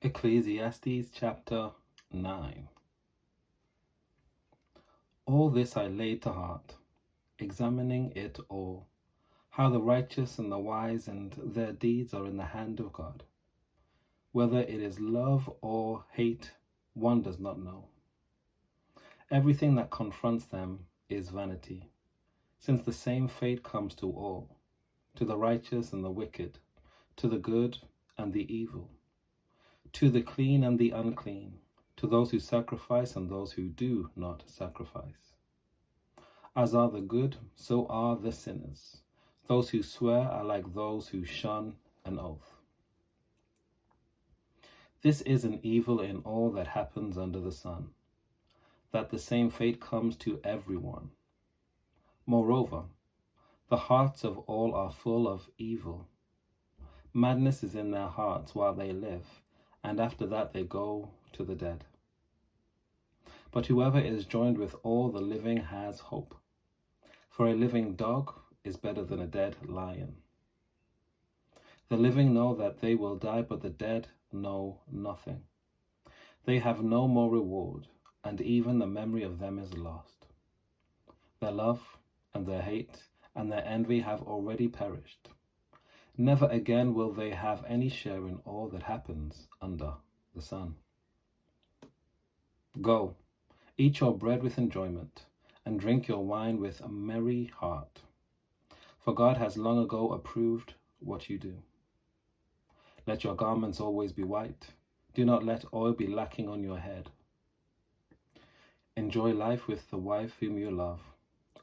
Ecclesiastes Chapter 9. All this I laid to heart, examining it all, how the righteous and the wise and their deeds are in the hand of God. Whether it is love or hate, one does not know. Everything that confronts them is vanity, since the same fate comes to all, to the righteous and the wicked, to the good and the evil, to the clean and the unclean, to those who sacrifice and those who do not sacrifice. As are the good, so are the sinners. Those who swear are like those who shun an oath. This is an evil in all that happens under the sun, that the same fate comes to everyone. Moreover, the hearts of all are full of evil. Madness is in their hearts while they live, and after that they go to the dead. But whoever is joined with all the living has hope. For a living dog is better than a dead lion. The living know that they will die, but the dead know nothing. They have no more reward, and even the memory of them is lost. Their love and their hate and their envy have already perished. Never again will they have any share in all that happens under the sun. Go, eat your bread with enjoyment, and drink your wine with a merry heart. For God has long ago approved what you do. Let your garments always be white. Do not let oil be lacking on your head. Enjoy life with the wife whom you love,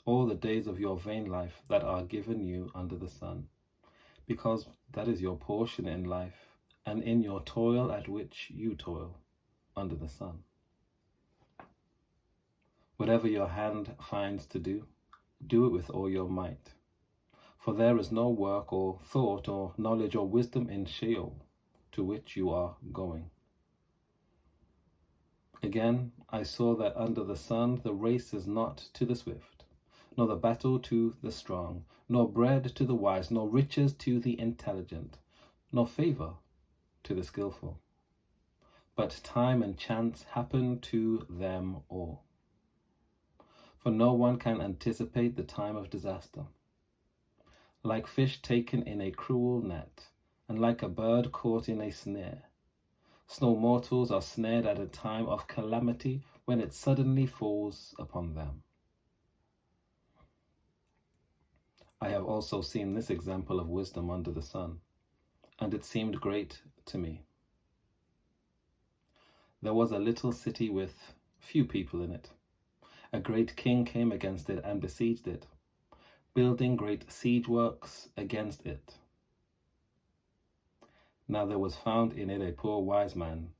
all the days of your vain life that are given you under the sun, because that is your portion in life, and in your toil at which you toil under the sun. Whatever your hand finds to do, do it with all your might. For there is no work or thought or knowledge or wisdom in Sheol, to which you are going. Again, I saw that under the sun the race is not to the swift, nor the battle to the strong, nor bread to the wise, nor riches to the intelligent, nor favor to the skillful. But time and chance happen to them all. For no one can anticipate the time of disaster. Like fish taken in a cruel net, and like a bird caught in a snare, small mortals are snared at a time of calamity when it suddenly falls upon them. I have also seen this example of wisdom under the sun, and it seemed great to me. There was a little city with few people in it. A great king came against it and besieged it, building great siege works against it. Now there was found in it a poor wise man,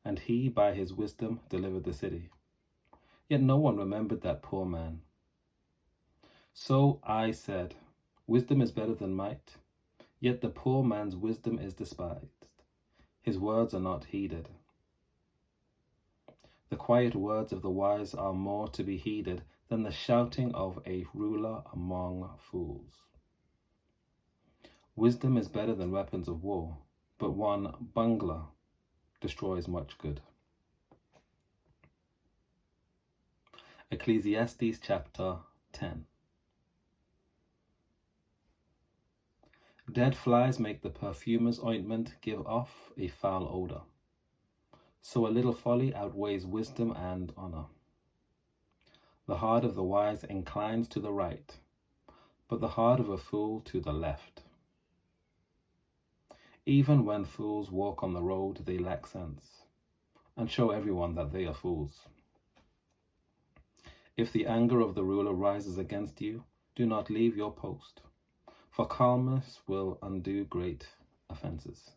and he by his wisdom delivered the city. Yet no one remembered that poor man. So I said, wisdom is better than might, yet the poor man's wisdom is despised. His words are not heeded. The quiet words of the wise are more to be heeded than the shouting of a ruler among fools. Wisdom is better than weapons of war, but one bungler destroys much good. Ecclesiastes Chapter 10. Dead flies make the perfumer's ointment give off a foul odor. So a little folly outweighs wisdom and honor. The heart of the wise inclines to the right, but the heart of a fool to the left. Even when fools walk on the road, they lack sense, and show everyone that they are fools. If the anger of the ruler rises against you, do not leave your post, for calmness will undo great offenses.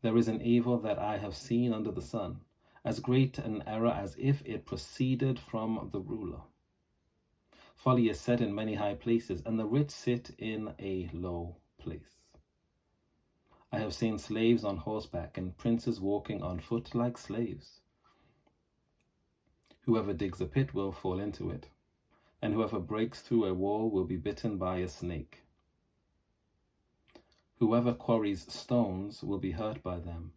There is an evil that I have seen under the sun, as great an error as if it proceeded from the ruler. Folly is set in many high places, and the rich sit in a low place. I have seen slaves on horseback and princes walking on foot like slaves. Whoever digs a pit will fall into it, and whoever breaks through a wall will be bitten by a snake. Whoever quarries stones will be hurt by them,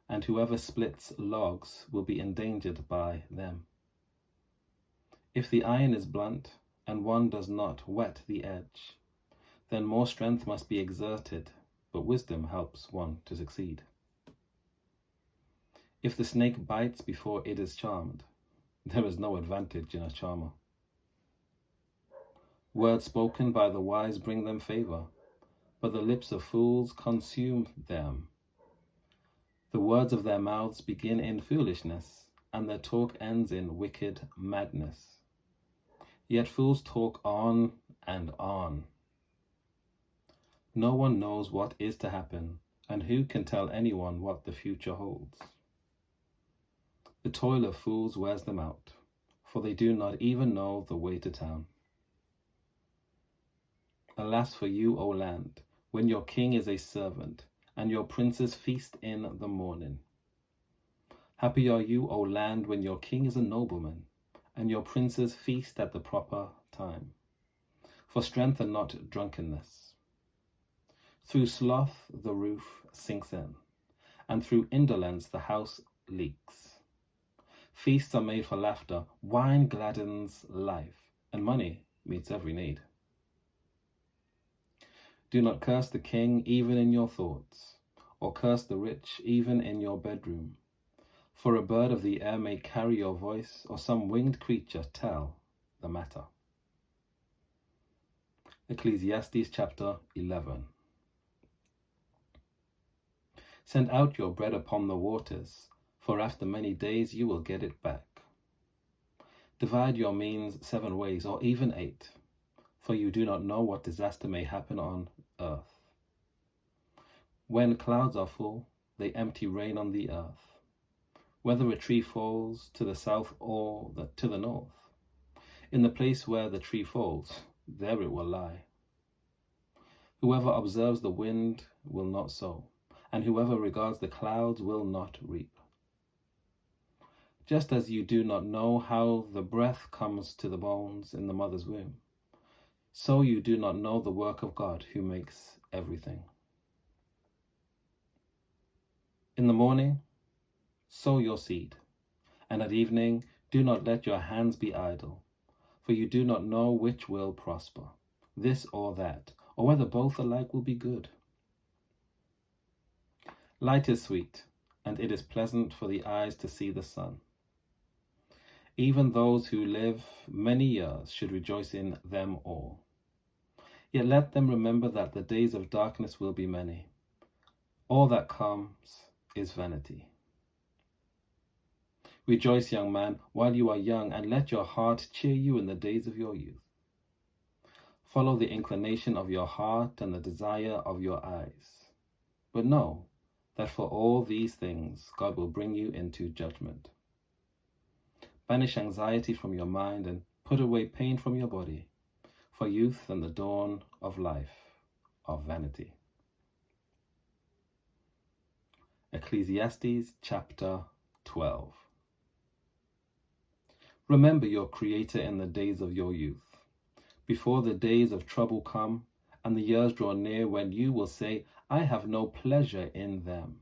and whoever splits logs will be endangered by them. If the iron is blunt, and one does not whet the edge, then more strength must be exerted, but wisdom helps one to succeed. If the snake bites before it is charmed, there is no advantage in a charmer. Words spoken by the wise bring them favor, but the lips of fools consume them. The words of their mouths begin in foolishness, and their talk ends in wicked madness. Yet fools talk on and on. No one knows what is to happen, and who can tell anyone what the future holds? The toil of fools wears them out, for they do not even know the way to town. Alas for you, O land, when your king is a servant, and your princes feast in the morning. Happy are you, O land, when your king is a nobleman, and your princes feast at the proper time, for strength and not drunkenness. Through sloth the roof sinks in, and through indolence the house leaks. Feasts are made for laughter, wine gladdens life, and money meets every need. Do not curse the king even in your thoughts, or curse the rich even in your bedroom. For a bird of the air may carry your voice, or some winged creature tell the matter. Ecclesiastes Chapter 11. Send out your bread upon the waters, for after many days you will get it back. Divide your means 7 ways, or even 8, for you do not know what disaster may happen on earth. When clouds are full, they empty rain on the earth. Whether a tree falls to the south or to the north, in the place where the tree falls, there it will lie. Whoever observes the wind will not sow, and whoever regards the clouds will not reap. Just as you do not know how the breath comes to the bones in the mother's womb, so you do not know the work of God who makes everything. In the morning, sow your seed, and at evening do not let your hands be idle, for you do not know which will prosper, this or that, or whether both alike will be good. Light is sweet, and it is pleasant for the eyes to see the sun. Even those who live many years should rejoice in them all. Yet let them remember that the days of darkness will be many. All that comes is vanity. Rejoice, young man, while you are young, and let your heart cheer you in the days of your youth. Follow the inclination of your heart and the desire of your eyes. But know that for all these things God will bring you into judgment. Banish anxiety from your mind and put away pain from your body, for youth and the dawn of life are vanity. Ecclesiastes Chapter 12. Remember your Creator in the days of your youth, before the days of trouble come, and the years draw near when you will say, I have no pleasure in them.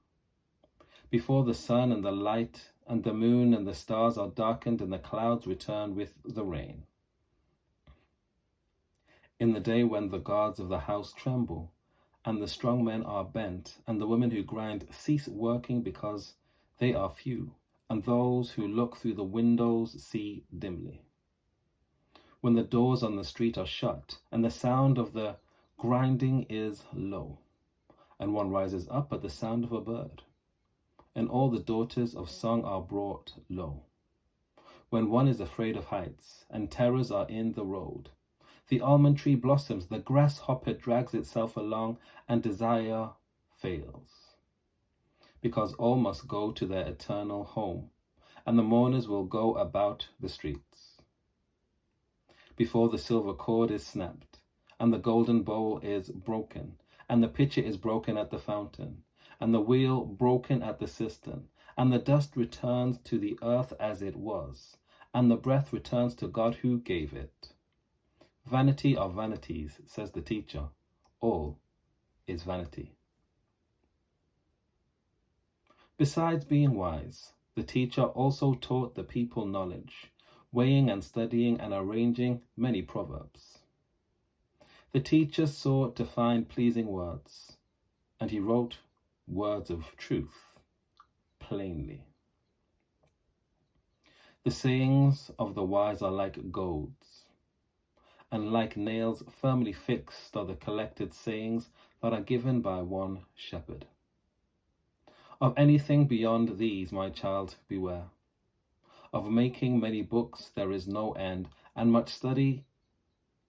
Before the sun and the light and the moon and the stars are darkened and the clouds return with the rain. In the day when the guards of the house tremble, and the strong men are bent, and the women who grind cease working because they are few, and those who look through the windows see dimly. When the doors on the street are shut, and the sound of the grinding is low, and one rises up at the sound of a bird, and all the daughters of song are brought low. When one is afraid of heights, and terrors are in the road, the almond tree blossoms, the grasshopper drags itself along, and desire fails. Because all must go to their eternal home, and the mourners will go about the streets. Before the silver cord is snapped, and the golden bowl is broken, and the pitcher is broken at the fountain, and the wheel broken at the cistern, and the dust returns to the earth as it was, and the breath returns to God who gave it. Vanity of vanities, says the teacher, all is vanity. Besides being wise, the teacher also taught the people knowledge, weighing and studying and arranging many proverbs. The teacher sought to find pleasing words, and he wrote words of truth plainly. The sayings of the wise are like goads, and like nails firmly fixed are the collected sayings that are given by one shepherd. Of anything beyond these, my child, beware. Of making many books there is no end, and much study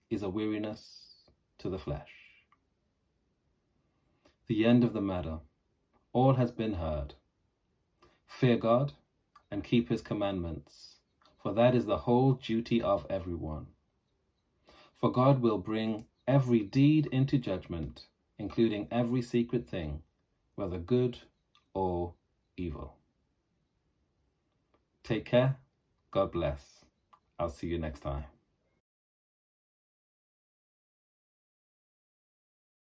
is a weariness to the flesh. The end of the matter, all has been heard. Fear God and keep his commandments, for that is the whole duty of everyone. For God will bring every deed into judgment, including every secret thing, whether good or evil. Take care. God bless. I'll see you next time.